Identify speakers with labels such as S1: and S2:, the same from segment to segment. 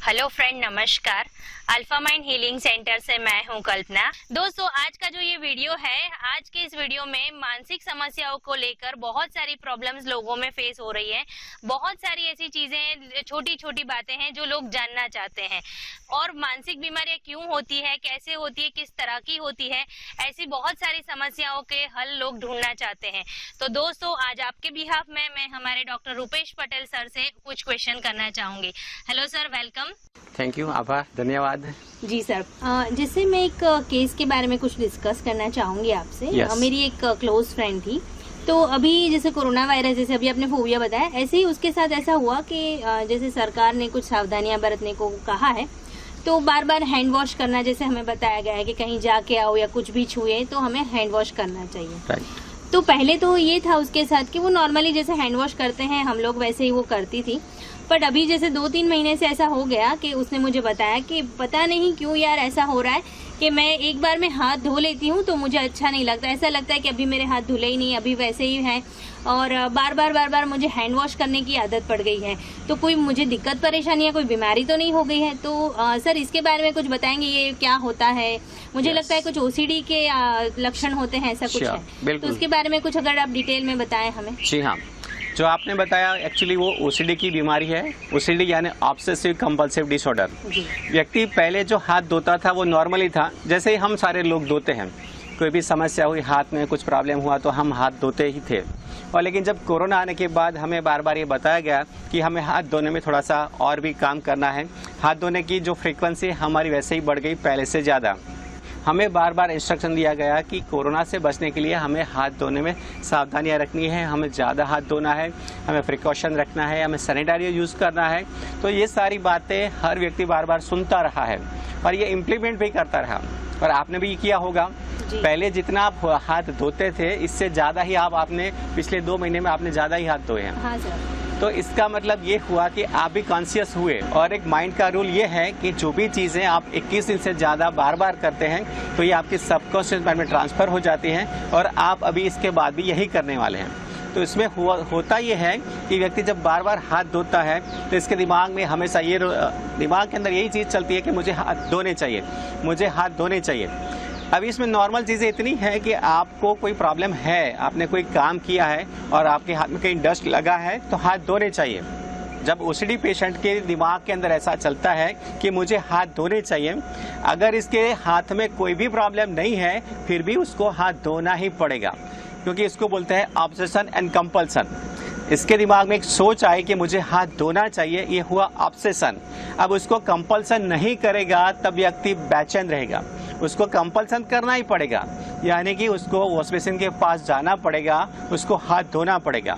S1: Hello friend, नमस्कार। Alpha mind healing centre से मैं हूं कल्पना। दोस्तों, आज का जो ये वीडियो है, आज के इस वीडियो में मानसिक समस्याओं को लेकर बहुत सारी प्रॉब्लम्स लोगों में फेस हो रही है। बहुत सारी ऐसी चीजें, छोटी छोटी बातें हैं जो लोग जानना चाहते हैं। और मानसिक बीमारियां क्यों होती है, कैसे होती है, किस तरह की होती है, ऐसी बहुत सारी समस्याओं के हल लोग ढूंढना चाहते हैं। तो दोस्तों, आज आपके बिहाफ में मैं हमारे डॉक्टर रूपेश पटेल सर से कुछ क्वेश्चन करना चाहूंगी। Hello sir, welcome.
S2: Thank you, आभार, धन्यवाद।
S3: जी सर, जैसे मैं एक केस के बारे में कुछ डिस्कस करना चाहूंगी आपसे।
S2: Yes.
S3: मेरी एक क्लोज फ्रेंड थी, तो अभी जैसे कोरोना वायरस, जैसे अभी आपने फोबिया बताया, ऐसे ही उसके साथ ऐसा हुआ कि जैसे सरकार ने कुछ सावधानियां बरतने को कहा है, तो बार बार हैंड वॉश करना, जैसे हमें बताया गया है कि कहीं जाके आओ या कुछ भी छुए तो हमें हैंड वॉश करना चाहिए।
S2: Right.
S3: तो पहले तो ये था उसके साथ कि वो नॉर्मली जैसे हैंड वॉश करते हैं हम लोग, वैसे ही वो करती थी। बट अभी जैसे 2-3 महीने से ऐसा हो गया कि उसने मुझे बताया कि पता नहीं क्यों यार ऐसा हो रहा है कि मैं एक बार में हाथ धो लेती हूँ तो मुझे अच्छा नहीं लगता। ऐसा लगता है कि अभी मेरे हाथ धुले ही नहीं, अभी वैसे ही हैं, और बार बार मुझे हैंड वॉश करने की आदत पड़ गई है। तो कोई मुझे दिक्कत परेशानी या कोई बीमारी तो नहीं हो गई है? तो सर, इसके बारे में कुछ बताएंगे, ये क्या होता है? मुझे लगता है कुछ ओसीडी के लक्षण होते हैं, ऐसा कुछ है। तो उसके बारे में कुछ अगर आप डिटेल में बताएं हमें।
S2: जी हाँ, जो आपने बताया एक्चुअली वो ओसीडी की बीमारी है। ओसीडी यानी ऑब्सेसिव कंपल्सिव डिसऑर्डर। व्यक्ति पहले जो हाथ धोता था वो नॉर्मली था, जैसे ही हम सारे लोग धोते हैं। कोई भी समस्या हुई, हाथ में कुछ प्रॉब्लम हुआ तो हम हाथ धोते ही थे। और लेकिन जब कोरोना आने के बाद हमें बार बार ये बताया गया कि हमें हाथ धोने में थोड़ा सा और भी काम करना है। हाथ धोने की जो फ्रीक्वेंसी हमारी वैसे ही बढ़ गई पहले से ज़्यादा। हमें बार बार इंस्ट्रक्शन दिया गया कि कोरोना से बचने के लिए हमें हाथ धोने में सावधानियां रखनी है, हमें ज़्यादा हाथ धोना है, हमें प्रिकॉशन रखना है, हमें सैनिटाइजर यूज़ करना है। तो ये सारी बातें हर व्यक्ति बार बार सुनता रहा है और ये इम्प्लीमेंट भी करता रहा। और आपने भी किया होगा, पहले जितना आप हाथ धोते थे इससे ज़्यादा ही आपने पिछले 2 महीने में आपने ज़्यादा ही हाथ धोए हैं।
S3: हाँ सर।
S2: तो इसका मतलब ये हुआ कि आप भी कॉन्शियस हुए। और एक माइंड का रूल ये है कि जो भी चीज़ें आप 21 दिन से ज़्यादा बार बार करते हैं तो ये आपके सबकॉन्शियस माइंड में ट्रांसफ़र हो जाती हैं और आप अभी इसके बाद भी यही करने वाले हैं। तो इसमें होता ये है कि व्यक्ति जब बार बार हाथ धोता है तो इसके दिमाग में हमेशा ये दिमाग के अंदर यही चीज़ चलती है कि मुझे हाथ धोने चाहिए, मुझे हाथ धोने चाहिए। अभी इसमें नॉर्मल चीज़ें इतनी है कि आपको कोई प्रॉब्लम है, आपने कोई काम किया है और आपके हाथ में कहीं डस्ट लगा है तो हाथ धोने चाहिए। जब ओसीडी पेशेंट के दिमाग के अंदर ऐसा चलता है कि मुझे हाथ धोने चाहिए, अगर इसके हाथ में कोई भी प्रॉब्लम नहीं है फिर भी उसको हाथ धोना ही पड़ेगा, क्योंकि इसको बोलते हैं ऑब्सेशन एंड कंपल्सन। इसके दिमाग में एक सोच आई कि मुझे हाथ धोना चाहिए, ये हुआ ऑब्सेशन। अब उसको कंपल्सन नहीं करेगा तब व्यक्ति बेचैन रहेगा, उसको कंपल्सन करना ही पड़ेगा, यानी कि उसको वॉश बेसिन के पास जाना पड़ेगा, उसको हाथ धोना पड़ेगा।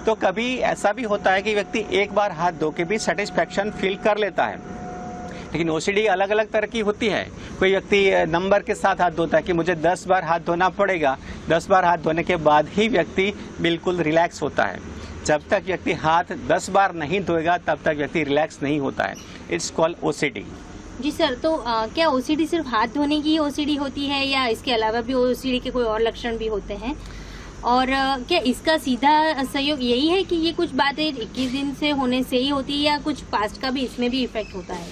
S2: तो कभी ऐसा भी होता है कि व्यक्ति एक बार हाथ धो के भी सेटिस्फैक्शन फील कर लेता है। लेकिन ओसीडी अलग अलग तरह की होती है। कोई व्यक्ति नंबर के साथ हाथ धोता है कि मुझे 10 बार हाथ धोना पड़ेगा। 10 बार हाथ धोने के बाद ही व्यक्ति बिल्कुल रिलैक्स होता है। जब तक व्यक्ति हाथ 10 बार नहीं धोएगा तब तक व्यक्ति रिलैक्स नहीं होता है। It's called OCD.
S3: जी सर, तो क्या ओसीडी सिर्फ हाथ धोने की ओसीडी होती है या इसके अलावा भी ओसीडी के कोई और लक्षण भी होते हैं? और क्या इसका सीधा सहयोग यही है कि ये कुछ बातें 21 दिन से होने से ही होती है या कुछ पास्ट का भी इसमें भी इफेक्ट होता है?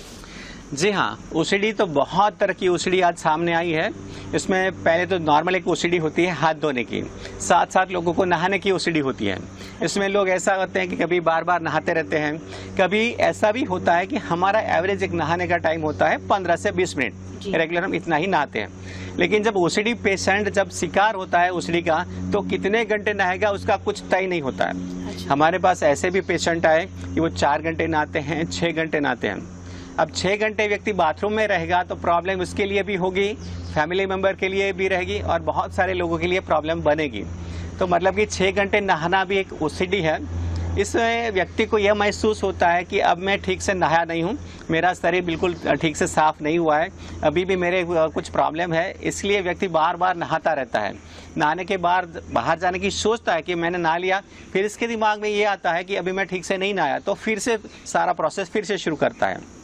S2: जी हाँ, ओसीडी तो बहुत तरह की ओसीडी आज सामने आई है। इसमें पहले तो नॉर्मल एक ओसीडी होती है हाथ धोने की, साथ साथ लोगों को नहाने की ओसीडी होती है। इसमें लोग ऐसा होते हैं कि कभी बार बार नहाते रहते हैं। कभी ऐसा भी होता है कि हमारा एवरेज एक नहाने का टाइम होता है 15 से 20 मिनट, रेगुलर हम इतना ही नहाते हैं। लेकिन जब ओसीडी पेशेंट जब शिकार होता है ओसीडी का, तो कितने घंटे नहाएगा उसका कुछ तय नहीं होता है। हमारे पास ऐसे भी पेशेंट आए कि वो 4 घंटे नहाते हैं, 6 घंटे नहाते हैं। अब 6 घंटे व्यक्ति बाथरूम में रहेगा तो प्रॉब्लम उसके लिए भी होगी, फैमिली मेंबर के लिए भी रहेगी और बहुत सारे लोगों के लिए प्रॉब्लम बनेगी। तो मतलब कि 6 घंटे नहाना भी एक ओसीडी है। इस व्यक्ति को यह महसूस होता है कि अब मैं ठीक से नहाया नहीं हूँ, मेरा शरीर बिल्कुल ठीक से साफ नहीं हुआ है, अभी भी मेरे कुछ प्रॉब्लम है, इसलिए व्यक्ति बार बार नहाता रहता है। नहाने के बाद बाहर जाने की सोचता है कि मैंने नहा लिया, फिर इसके दिमाग में ये आता है कि अभी मैं ठीक से नहीं नहाया, तो फिर से सारा प्रोसेस फिर से शुरू करता है।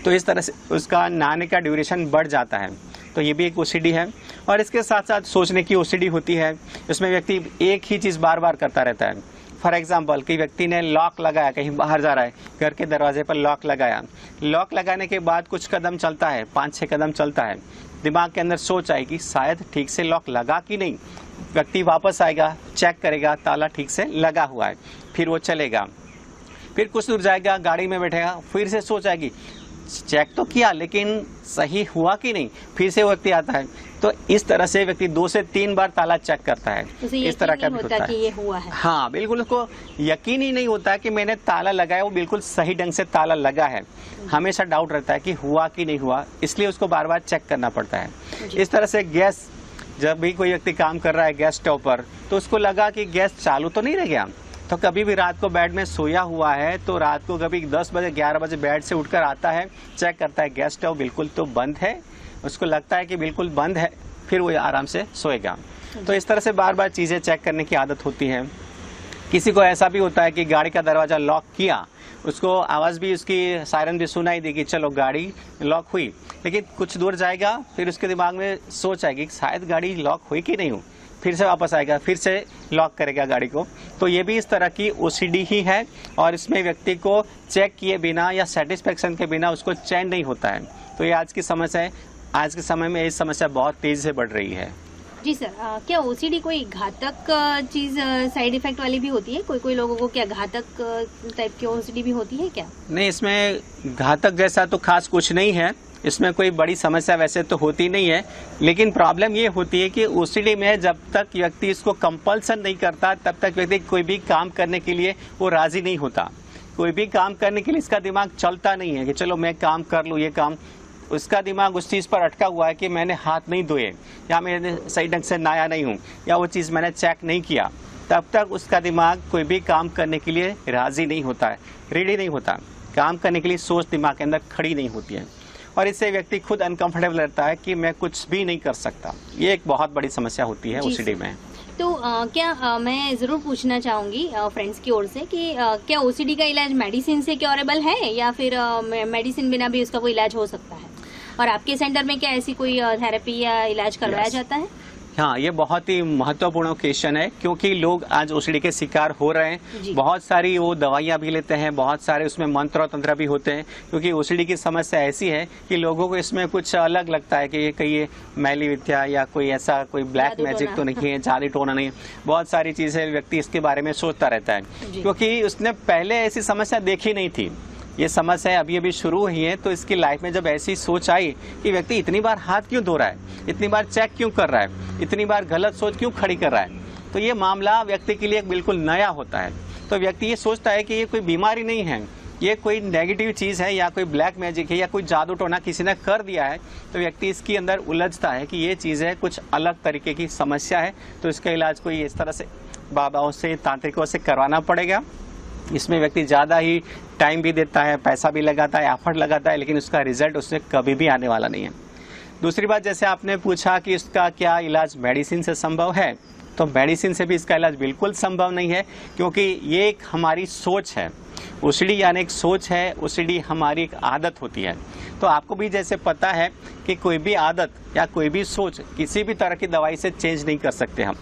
S2: तो इस तरह से उसका नहाने का ड्यूरेशन बढ़ जाता है। तो ये भी एक ओसीडी है। और इसके साथ साथ सोचने की ओसीडी होती है। इसमें व्यक्ति एक ही चीज़ बार बार करता रहता है। फॉर एग्जाम्पल कि व्यक्ति ने लॉक लगाया, कहीं बाहर जा रहा है, घर के दरवाजे पर लॉक लगाया, लॉक लगाने के बाद कुछ कदम चलता है, 5-6 कदम चलता है, दिमाग के अंदर सोच आएगी शायद ठीक से लॉक लगा कि नहीं। व्यक्ति वापस आएगा, चेक करेगा ताला ठीक से लगा हुआ है, फिर वो चलेगा, फिर कुछ दूर जाएगा, गाड़ी में बैठेगा, फिर से सोच आएगी चेक तो किया लेकिन सही हुआ कि नहीं, फिर से वो व्यक्ति आता है। तो इस तरह से व्यक्ति 2 से 3 बार ताला चेक करता है। इस तरह का भी होता है
S3: कि ये हुआ है।
S2: हाँ बिल्कुल, उसको यकीन ही नहीं होता कि मैंने ताला लगाया वो बिल्कुल सही ढंग से ताला लगा है। हमेशा डाउट रहता है कि हुआ कि नहीं हुआ, इसलिए उसको बार बार चेक करना पड़ता है। इस तरह से गैस, जब भी कोई व्यक्ति काम कर रहा है गैस स्टोव पर, तो उसको लगा कि गैस चालू तो नहीं रह गया, तो कभी भी रात को बेड में सोया हुआ है तो रात को कभी 10 बजे 11 बजे बेड से उठकर आता है, चेक करता है गैस स्टोव बिल्कुल तो बंद है, उसको लगता है कि बिल्कुल बंद है, फिर वो आराम से सोएगा। तो इस तरह से बार बार चीज़ें चेक करने की आदत होती है। किसी को ऐसा भी होता है कि गाड़ी का दरवाज़ा लॉक किया, उसको आवाज़ भी, उसकी सायरन भी सुनाई देगी, चलो गाड़ी लॉक हुई, लेकिन कुछ दूर जाएगा फिर उसके दिमाग में सोच आएगी शायद गाड़ी लॉक हुई कि नहीं हुई, फिर से वापस आएगा, फिर से लॉक करेगा गाड़ी को। तो ये भी इस तरह की OCD ही है और इसमें व्यक्ति को चेक किए बिना या सेटिस्फेक्शन के बिना उसको चैन नहीं होता है। तो ये आज की समस्या है, आज के समय में ये समस्या बहुत तेजी से बढ़ रही है।
S3: जी सर, क्या OCD कोई घातक चीज साइड इफेक्ट वाली भी होती है? कोई लोगों को क्या घातक टाइप की OCD भी होती है क्या?
S2: नहीं, इसमें घातक जैसा तो खास कुछ नहीं है, इसमें कोई बड़ी समस्या वैसे तो होती नहीं है, लेकिन प्रॉब्लम ये होती है कि OCD में जब तक व्यक्ति इसको कंपल्सन नहीं करता तब तक व्यक्ति कोई भी काम करने के लिए वो राजी नहीं होता। कोई भी काम करने के लिए इसका दिमाग चलता नहीं है कि चलो मैं काम कर लूँ, ये काम, उसका दिमाग उस चीज़ पर अटका हुआ है कि मैंने हाथ नहीं धोए या मैंने सही ढंग से नहाया नहीं हूँ या वो चीज़ मैंने चेक नहीं किया, तब तक उसका दिमाग कोई भी काम करने के लिए राजी नहीं होता है, रेडी नहीं होता, काम करने के लिए सोच दिमाग के अंदर खड़ी नहीं होती है और इससे व्यक्ति खुद अनकंफर्टेबल रहता है कि मैं कुछ भी नहीं कर सकता। ये एक बहुत बड़ी समस्या होती है OCD में।
S3: तो क्या मैं ज़रूर पूछना चाहूँगी फ्रेंड्स की ओर से कि क्या OCD का इलाज मेडिसिन से क्योरेबल है या फिर मेडिसिन बिना भी उसका कोई इलाज हो सकता है? और आपके सेंटर में क्या ऐसी कोई थेरेपी या इलाज करवाया जाता है?
S2: हाँ, ये बहुत ही महत्वपूर्ण क्वेश्चन है क्योंकि लोग आज OCD के शिकार हो रहे हैं। बहुत सारी वो दवाइयाँ भी लेते हैं, बहुत सारे उसमें मंत्र और तंत्र भी होते हैं, क्योंकि OCD की समस्या ऐसी है कि लोगों को इसमें कुछ अलग लगता है कि ये कहीं मैली विद्या या कोई ऐसा कोई ब्लैक मैजिक तो नहीं है, जादू टोना नहीं है। बहुत सारी चीज़ें व्यक्ति इसके बारे में सोचता रहता है क्योंकि उसने पहले ऐसी समस्या देखी नहीं थी। ये समस्या अभी अभी शुरू हुई है, तो इसकी लाइफ में जब ऐसी सोच आई कि व्यक्ति इतनी बार हाथ क्यों धो रहा है, इतनी बार चेक क्यों कर रहा है, इतनी बार गलत सोच क्यों खड़ी कर रहा है, तो ये मामला व्यक्ति के लिए बिल्कुल नया होता है। तो व्यक्ति ये सोचता है कि ये कोई बीमारी नहीं है, ये कोई नेगेटिव चीज़ है या कोई ब्लैक मैजिक है या कोई जादू टोना किसी ने कर दिया है, तो व्यक्ति इसके अंदर उलझता है कि ये चीज़ है, कुछ अलग तरीके की समस्या है, तो इसका इलाज कोई इस तरह से बाबाओं से, तांत्रिकों से करवाना पड़ेगा। इसमें व्यक्ति ज़्यादा ही टाइम भी देता है, पैसा भी लगाता है, एफर्ट लगाता है, लेकिन उसका रिजल्ट उससे कभी भी आने वाला नहीं है। दूसरी बात, जैसे आपने पूछा कि इसका क्या इलाज मेडिसिन से संभव है, तो मेडिसिन से भी इसका इलाज बिल्कुल संभव नहीं है क्योंकि ये एक हमारी सोच है। OCD यानी एक सोच है, OCD हमारी एक आदत होती है। तो आपको भी जैसे पता है कि कोई भी आदत या कोई भी सोच किसी भी तरह की दवाई से चेंज नहीं कर सकते हम,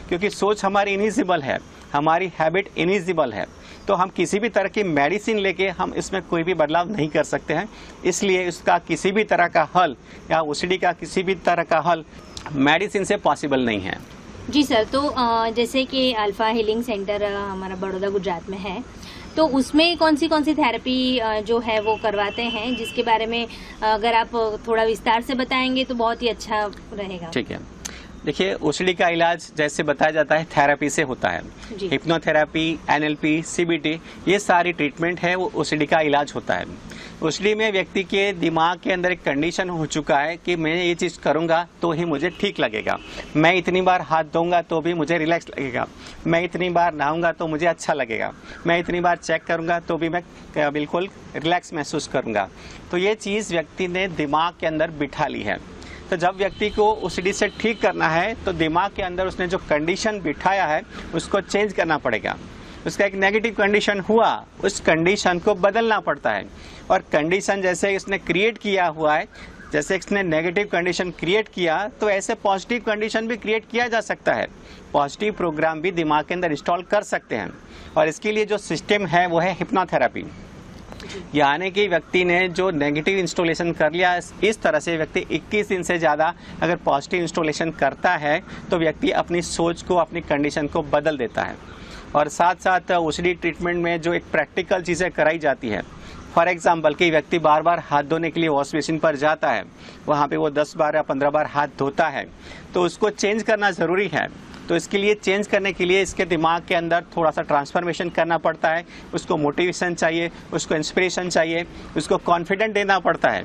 S2: क्योंकि सोच हमारी इनविजिबल है, हमारी हैबिट इनविजिबल है। तो हम किसी भी तरह की मेडिसिन लेके हम इसमें कोई भी बदलाव नहीं कर सकते हैं, इसलिए इसका किसी भी तरह का हल या OCD का किसी भी तरह का हल मेडिसिन से पॉसिबल नहीं है।
S3: जी सर, तो जैसे कि अल्फा हीलिंग सेंटर हमारा बड़ौदा गुजरात में है, तो उसमें कौन सी थेरेपी जो है वो करवाते हैं, जिसके बारे में अगर आप थोड़ा विस्तार से बताएंगे तो बहुत ही अच्छा रहेगा।
S2: ठीक है, देखिए OCD का इलाज जैसे बताया जाता है थेरेपी से होता है। हिप्नोथेरेपी, NLP, CBT, ये सारी ट्रीटमेंट है, वो OCD का इलाज होता है। OCD में व्यक्ति के दिमाग के अंदर एक कंडीशन हो चुका है कि मैं ये चीज़ करूँगा तो ही मुझे ठीक लगेगा, मैं इतनी बार हाथ धोऊंगा तो भी मुझे रिलैक्स लगेगा, मैं इतनी बार नहाऊंगा तो मुझे अच्छा लगेगा, मैं इतनी बार चेक करूँगा तो भी मैं बिल्कुल रिलैक्स महसूस करूँगा। तो ये चीज़ व्यक्ति ने दिमाग के अंदर बिठा ली है। तो जब व्यक्ति को OCD से ठीक करना है तो दिमाग के अंदर उसने जो कंडीशन बिठाया है उसको चेंज करना पड़ेगा। उसका एक नेगेटिव कंडीशन हुआ, उस कंडीशन को बदलना पड़ता है, और कंडीशन जैसे इसने क्रिएट किया हुआ है, जैसे इसने नेगेटिव कंडीशन क्रिएट किया तो ऐसे पॉजिटिव कंडीशन भी क्रिएट किया जा सकता है। पॉजिटिव प्रोग्राम भी दिमाग के अंदर इंस्टॉल कर सकते हैं और इसके लिए जो सिस्टम है वो है हिप्नोथेरेपी। यानी कि व्यक्ति ने जो नेगेटिव इंस्टॉलेशन कर लिया, इस तरह से व्यक्ति 21 दिन से ज़्यादा अगर पॉजिटिव इंस्टॉलेशन करता है तो व्यक्ति अपनी सोच को, अपनी कंडीशन को बदल देता है। और साथ साथ ओसीडी ट्रीटमेंट में जो एक प्रैक्टिकल चीज़ें कराई जाती है, फॉर एग्जाम्पल कि व्यक्ति बार बार हाथ धोने के लिए वॉश बेसिन पर जाता है, वहाँ पे वो 10 बार या 15 बार हाथ धोता है, तो उसको चेंज करना ज़रूरी है। तो इसके लिए चेंज करने के लिए इसके दिमाग के अंदर थोड़ा सा ट्रांसफॉर्मेशन करना पड़ता है। उसको मोटिवेशन चाहिए, उसको इंस्पिरेशन चाहिए, उसको कॉन्फिडेंट देना पड़ता है।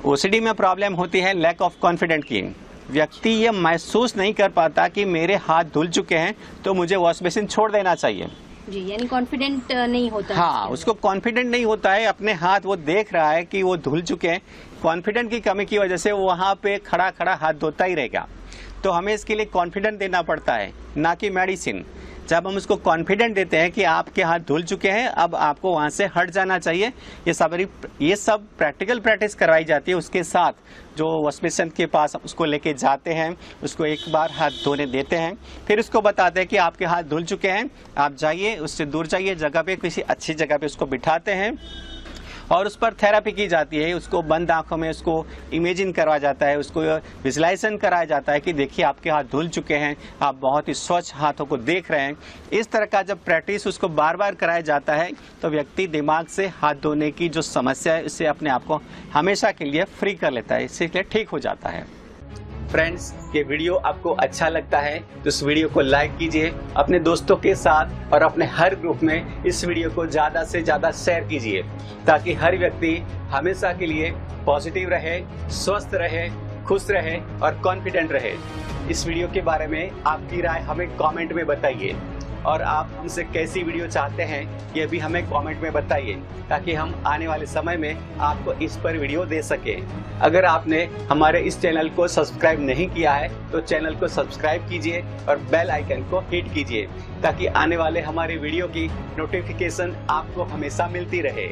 S2: ओसीडी में प्रॉब्लम होती है लैक ऑफ कॉन्फिडेंट की। व्यक्ति ये महसूस नहीं कर पाता कि मेरे हाथ धुल चुके हैं तो मुझे वॉश बेसिन छोड़ देना चाहिए
S3: जी, यानी कॉन्फिडेंट नहीं होता।
S2: हाँ, उसको कॉन्फिडेंट नहीं होता है। अपने हाथ वो देख रहा है कि वो धुल चुके हैं, कॉन्फिडेंट की कमी की वजह से वो वहाँ पे खड़ा खड़ा हाथ धोता ही रहेगा। तो हमें इसके लिए कॉन्फिडेंट देना पड़ता है, ना कि मेडिसिन। जब हम उसको कॉन्फिडेंट देते हैं कि आपके हाथ धुल चुके हैं, अब आपको वहाँ से हट जाना चाहिए, ये सब प्रैक्टिकल प्रैक्टिस करवाई जाती है। उसके साथ जो वॉश बेसिन के पास उसको लेके जाते हैं, उसको एक बार हाथ धोने देते हैं, फिर उसको बताते हैं कि आपके हाथ धुल चुके हैं, आप जाइए, उससे दूर जाइए, जगह पे किसी अच्छी जगह पे उसको बिठाते हैं और उस पर थेरेपी की जाती है। उसको बंद आंखों में उसको इमेजिन करवाया जाता है, उसको विजुलाइजेशन कराया जाता है कि देखिए आपके हाथ धुल चुके हैं, आप बहुत ही स्वच्छ हाथों को देख रहे हैं। इस तरह का जब प्रैक्टिस उसको बार बार कराया जाता है तो व्यक्ति दिमाग से हाथ धोने की जो समस्या है इससे अपने आप को हमेशा के लिए फ्री कर लेता है, इसलिए ठीक हो जाता है। फ्रेंड्स, ये वीडियो आपको अच्छा लगता है तो इस वीडियो को लाइक कीजिए, अपने दोस्तों के साथ और अपने हर ग्रुप में इस वीडियो को ज़्यादा से ज़्यादा शेयर कीजिए, ताकि हर व्यक्ति हमेशा के लिए पॉजिटिव रहे, स्वस्थ रहे, खुश रहे और कॉन्फिडेंट रहे। इस वीडियो के बारे में आपकी राय हमें कमेंट में बताइए और आप हमसे कैसी वीडियो चाहते हैं ये भी हमें कमेंट में बताइए, ताकि हम आने वाले समय में आपको इस पर वीडियो दे सकें। अगर आपने हमारे इस चैनल को सब्सक्राइब नहीं किया है तो चैनल को सब्सक्राइब कीजिए और बेल आइकन को हिट कीजिए, ताकि आने वाले हमारे वीडियो की नोटिफिकेशन आपको हमेशा मिलती रहे।